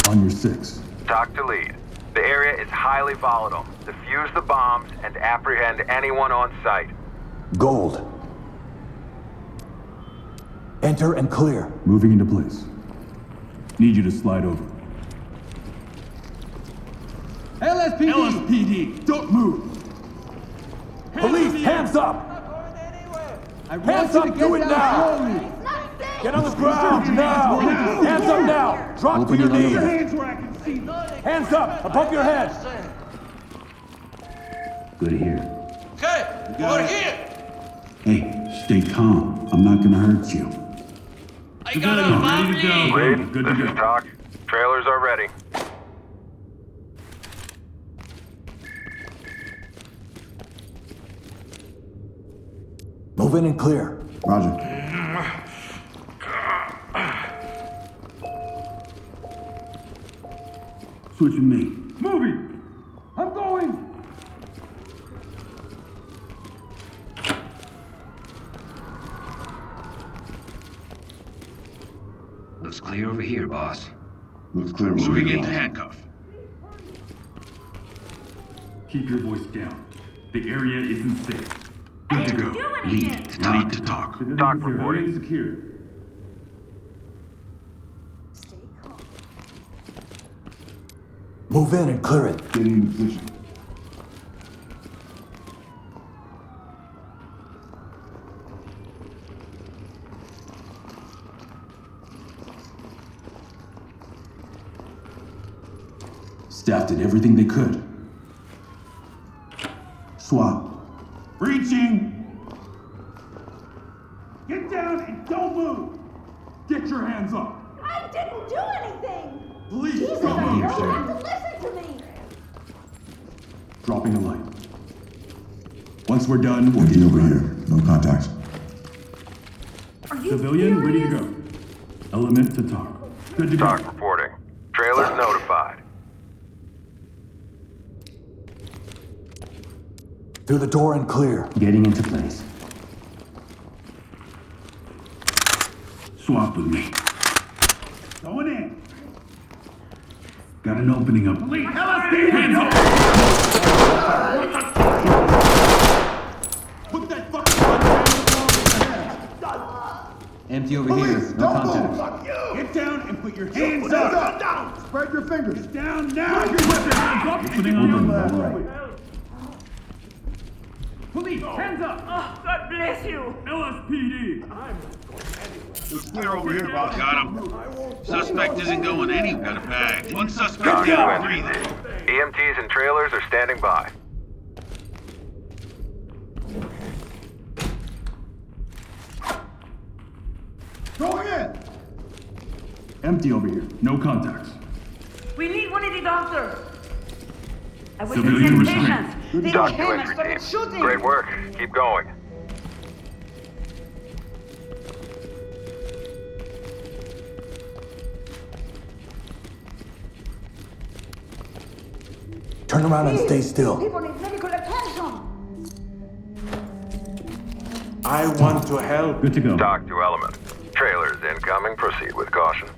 On your 6. Talk to lead. The area is highly volatile. Defuse the bombs and apprehend anyone on site. Gold. Enter and clear. Moving into place. Need you to slide over. LSPD! LSPD, don't move! Police, hands up! I want Hands you up, to get do it down now! slowly. Get on the ground, now! Hands up now! Drop to your knees! Hands where I can see them. Hands up, above your head! Good to hear. Okay, we're here. Hey, stay calm. I'm not gonna hurt you. I got a family. Lead, Good to this go. is Talk. Trailers are ready. Move in and clear. Roger. Switching me. Moving! I'm going! Looks clear over here, boss. Looks clear. Moving into handcuff. Keep your voice down. The area isn't safe. Good to go. Lead to talk. Talk reporting. Secure. Move in and clear it. Getting in position. Staff did everything they could. Swap. Breaching! Get down and don't move! Get your hands up! I didn't do anything! Please, Jesus, come you on, don't sir. have to listen to me! Dropping a light. Once we're done, we'll get over here. No contacts. Are you Civilian, ready to serious? go. Element to talk. Good to go. Talk reporting. Trailers notified. Through the door and clear. Getting into place. Swap with me. Going in. Got an opening up. Hands up! Put that fucking gun Empty over here. No contact. Fuck you! Get down and put your hands up! Down! Spread your fingers! Get down now! Put your hands up! Putting on your left. Police, hands up! Oh, God bless you! LSPD! Clear over here, boss. Got him. Suspect isn't going anywhere. Got a bag. One suspect. Talk to Three entry. there. EMTs and trailers are standing by. Going in! Empty over here. No contacts. We need one of the doctors! I will Civilian send restraint. patients! They Talk came to and entry started team. shooting! Great work. Keep going. Turn around and stay still. People need medical attention! I want to help. Good to go. Talk to element. Trailers incoming. Proceed with caution.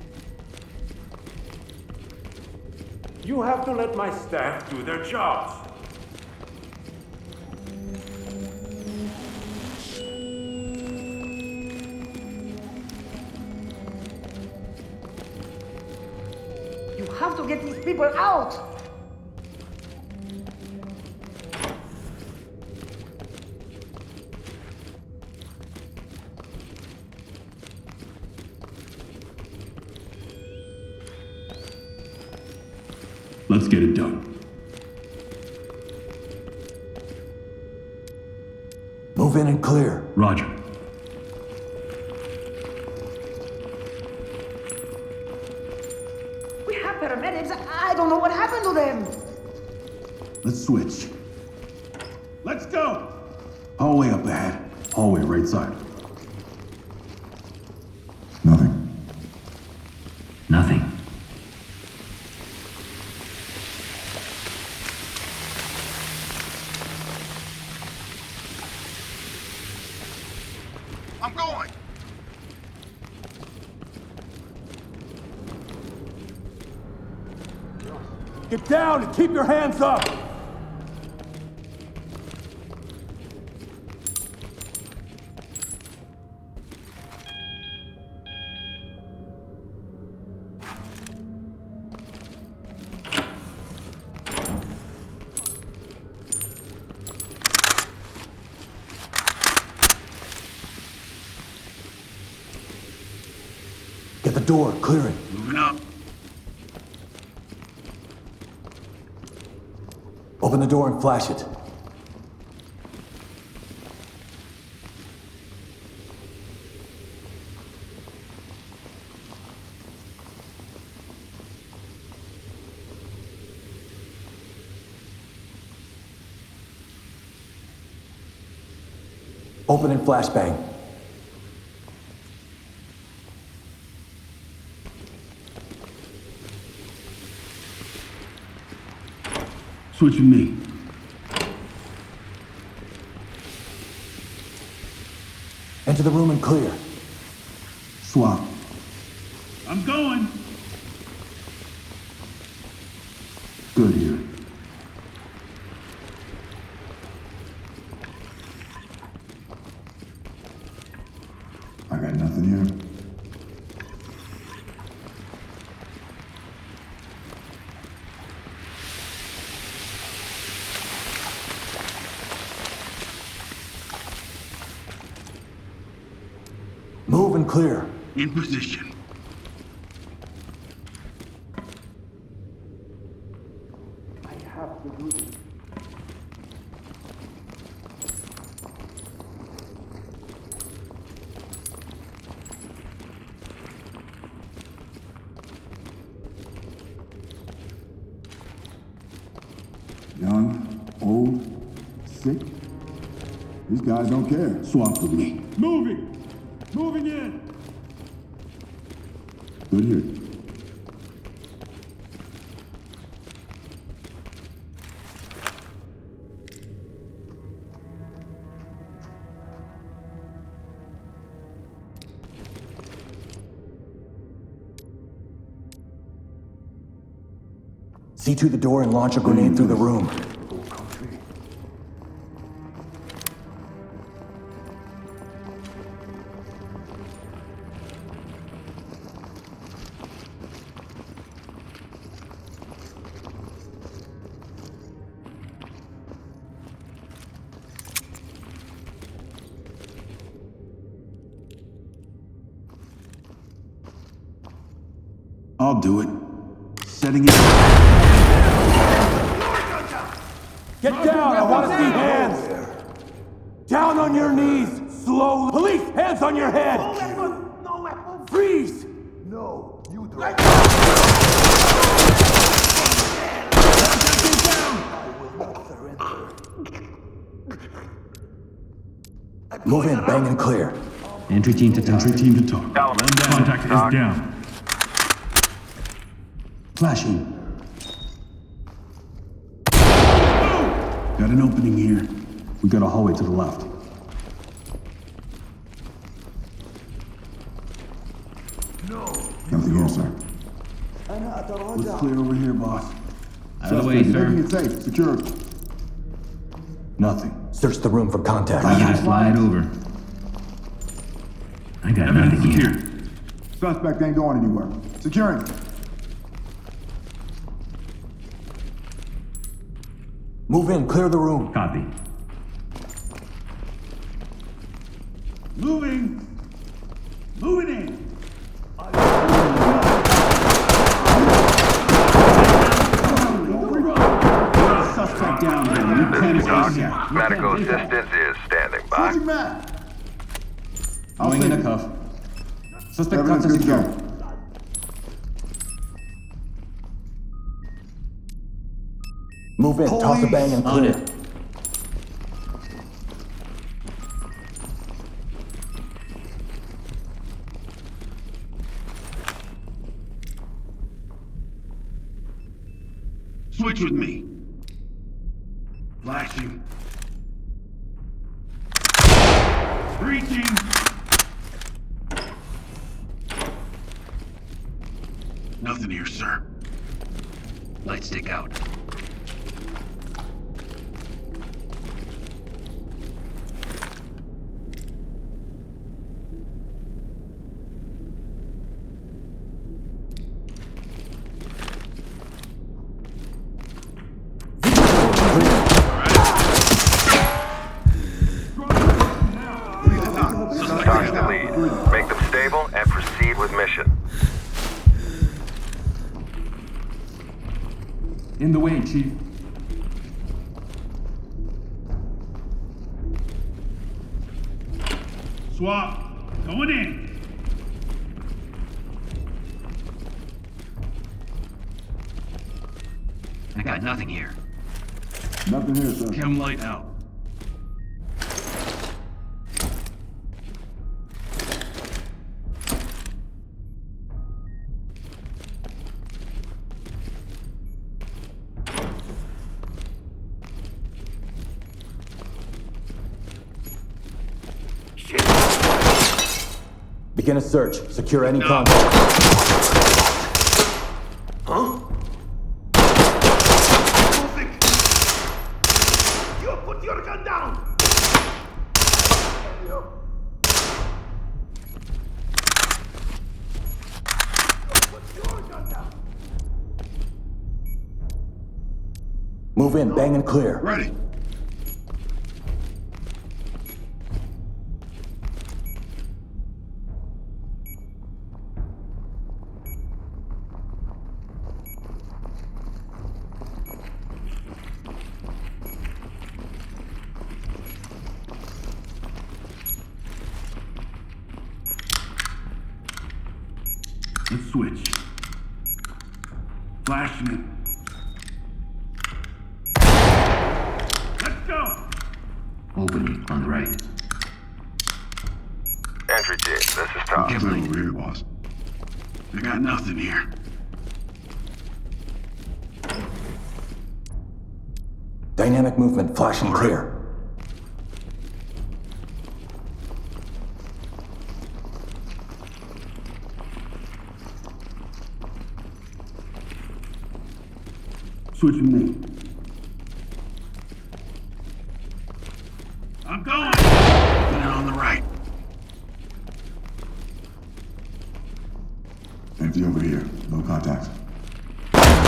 You have to let my staff do their jobs. You have to get these people out! Let's get it done. Move in and clear. Roger. We have paramedics. I don't know what happened to them. Let's switch. Let's go! Hallway up ahead. Hallway right side. Nothing. Nothing. I'm going. Get down and keep your hands up! Get the door, clear it. Moving up. Open the door and flash it. Open and flashbang. Switching me. Enter the room and clear. Swap. I'm going! Good here. I got nothing here. Move and clear. In position. I have to do this. Young, old, sick. These guys don't care. Swap with me. Moving! Moving in! Good here. See to the door and launch a grenade through the room. I'll do it. Setting it. Get down! I want to see hands! Down on your knees! Slowly! Police! Hands on your head! No weapon! No weapon! Freeze! No, you do Move in, bang and clear. Entry team to talk. Entry team to talk. Element. Contact Talk. is down. Flashing. Got an opening here. We got a hallway to the left. No. Nothing here, sir. Looks clear over here, boss. the way, sir. Making it safe. Security. Nothing. Search the room for contact. I'm gonna slide over. I got nothing here. Suspect ain't going anywhere. Security. Move in, clear the room. Copy. Moving. Moving in. Suspect down here. You can't escape. Medical assistance is standing by. Switching back. I'll Going in save a it. cuff. Suspect Evidence cuffs good and to secure. go. Move in, toss a bang and clear. Switch with me. Flashing. Breaching. Nothing here, sir. Light stick out. Talk to lead. Make them stable and proceed with mission. In the way, Chief. Swap. Going in. I got nothing here. Nothing here, sir. Chem light out. Begin a search. Secure any No. contact. You put your gun down. Move in, bang and clear. Ready. Let's switch. Flashing it. Let's go. Opening on the right. Entry team, this is Tom. Get over here, boss. I got nothing here. Dynamic movement, flash and clear. Switching me. I'm going. Opening on the right. Empty over here. No contacts. Taking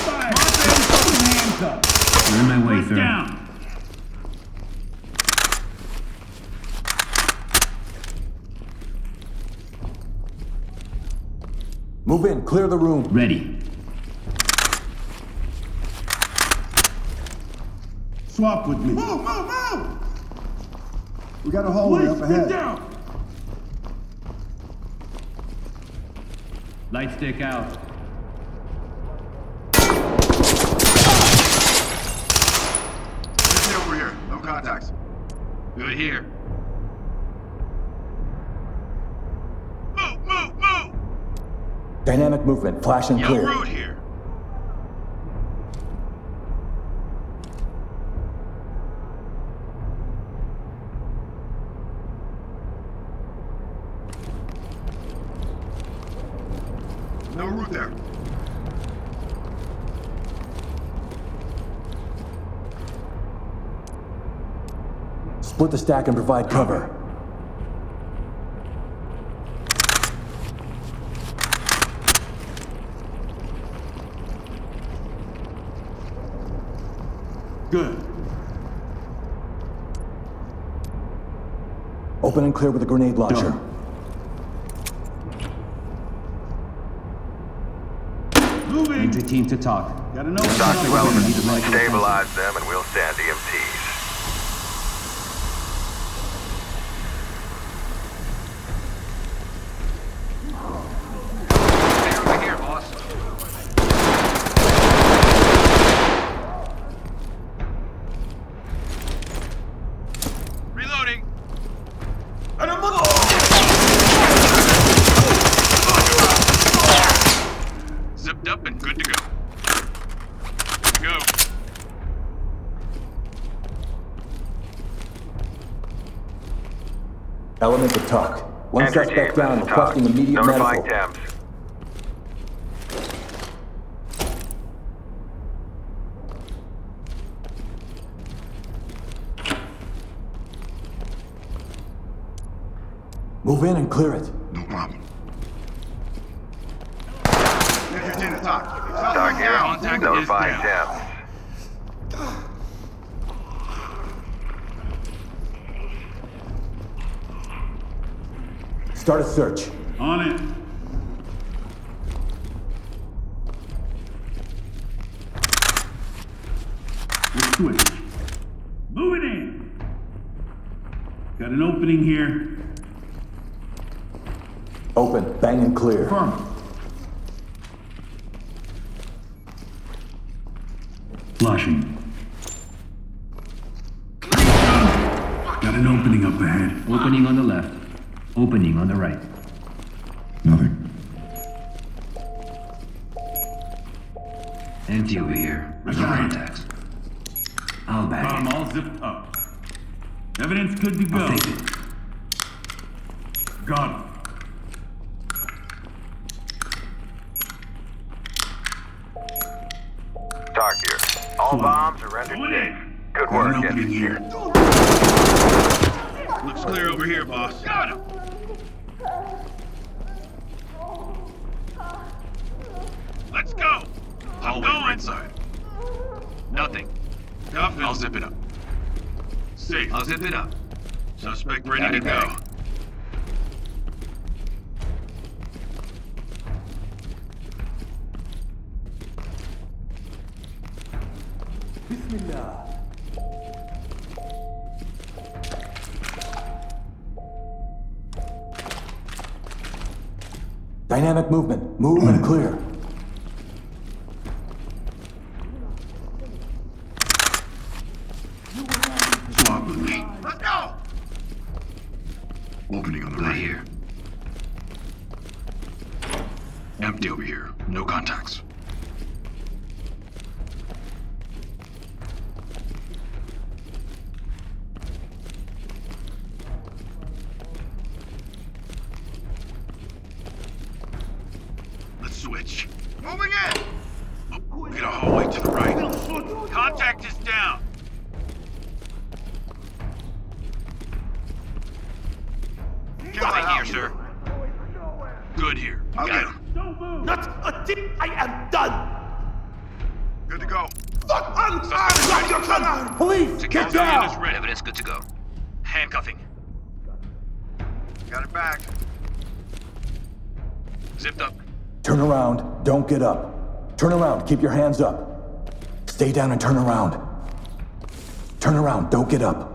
fire. Put hands up. You're in my way, First sir. down. Move in, clear the room. Ready. Swap with me. Move, move, move! We got a hallway Police, up get ahead. down. Light stick out. Get over here. No contacts. Good here. Move! Dynamic movement, flash and Yellow clear. road here. No route there. Split the stack and provide cover. Good. Open and clear with a grenade launcher. Done. Moving. Entry team to talk. Gotta know. Talk to elements. Need to like Stabilize them and we'll send EMTs. Over here, boss. Reloading. Zipped up and good to go. Go. Element to talk. One Entry suspect team, down, this is requesting Todd. immediate Notifying medical. Thames. Move in and clear it. No problem. Entry team to talk. Talk here. Contact is Notifying down. Thames. Start a search. On it. Let's switch. Moving in. Got an opening here. Open, bang and clear. Firm. Flushing. Got an opening up ahead. Opening on the left. Opening on the right. Nothing. Empty over here. No contacts. I'll back Bomb it. all zipped up. Evidence good to go. I'll take it. Got him. Talk here. All bombs are rendered Go safe. in. Good Got work, an opening entry here. team. Looks clear over here, boss. Got him. Let's go. I'm going inside. Nothing. Cuff, I'll zip it up. Safe. I'll zip it up. Suspect ready to go. Dynamic movement. Move and clear. Swap with me. Let's go. Opening on the right here. Empty over here. No contacts. Let's switch. Moving in. Oh, we got a hallway to the right. Contact is down. Nothing here, sir. Good here. Got him. Don't move. Not a tip. I am done. Good to go. Fuck on Suspect your gun. Police, Security get down! is ready. Evidence good to go. Handcuffing. Got it back. Zipped up. Turn around, don't get up. Turn around, keep your hands up. Stay down and turn around. Turn around, don't get up.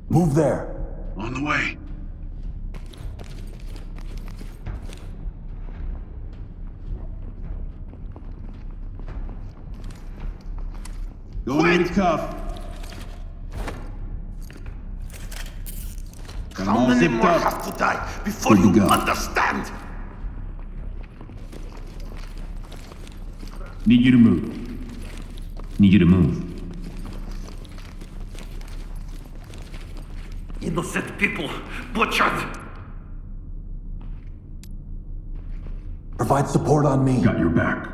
Move there. On the way. Going in to cuff. Got 'em How all many zipped more up. have to die before Good to you go. understand? Need you to move. Need you to move. Innocent people butchered. Provide support on me. Got your back.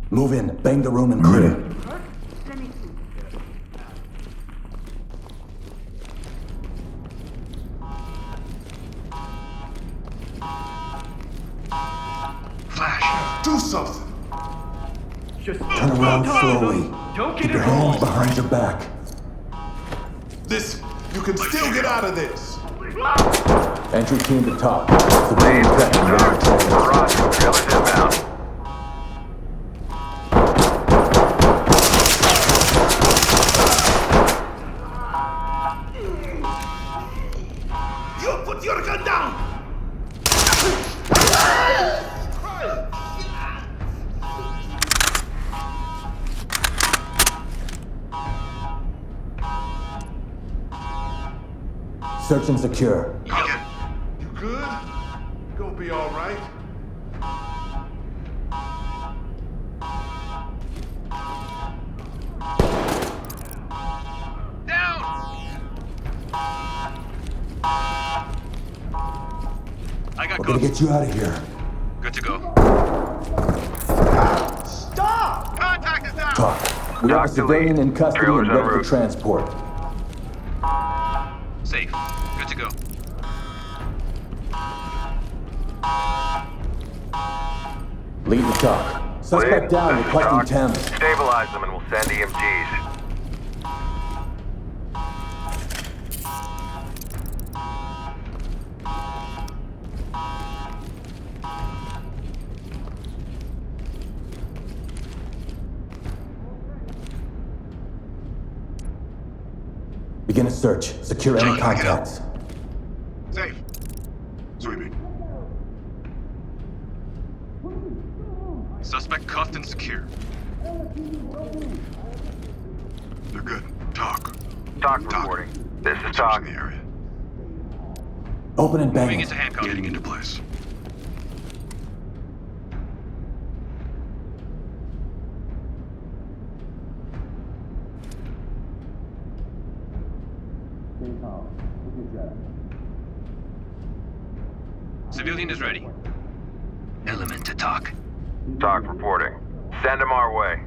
Move in, bang the room and clear. Let me see. Flash. Do something. Turn around slowly. Keep your hands behind your back. Listen, you can still get out of this. Entry team to top. Civilian prep and ready to train. Roger, trailers inbound. You put your gun down. Search and secure. Okay. You good? Gonna be all right. Down! I got We're gonna ghosts. get you out of here. Good to go. Stop! Contact is down! Talk. We have a Doc to civilian lead. in custody Trailers and en ready for route. transport. Safe. Good to go. Lead the talk. Suspect Lead, down, this is requesting Doc. Thames. Stabilize them and we'll send EMTs. Begin a search. Secure any John, back it up. contacts. Safe. Sweeping. Suspect cuffed and secure. They're good. Talk. Talk reporting. This is Talk. Searching the area. Open and bang Moving it. into handcuffs. Getting into place. Civilian is ready. Element to talk. Talk reporting. Send them our way.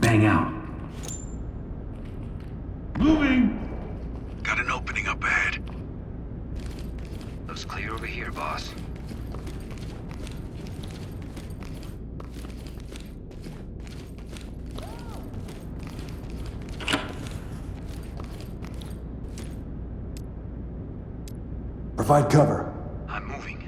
Bang out. Moving! Got an opening up ahead. Looks clear over here, boss. Provide cover. I'm moving.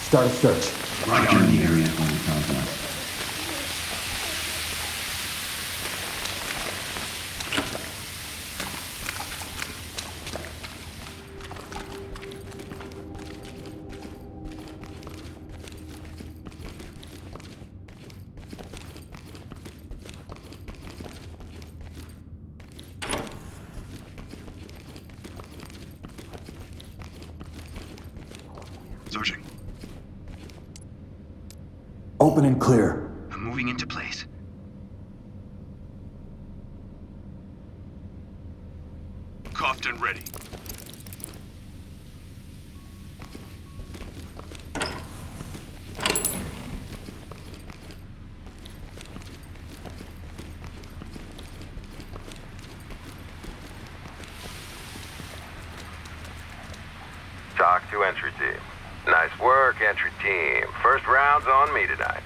Start a search. Roger in the area. On contact. Searching. Open and clear. I'm moving into place. cuffed and ready. Talk to entry team. Nice work, entry team. First round's on me tonight.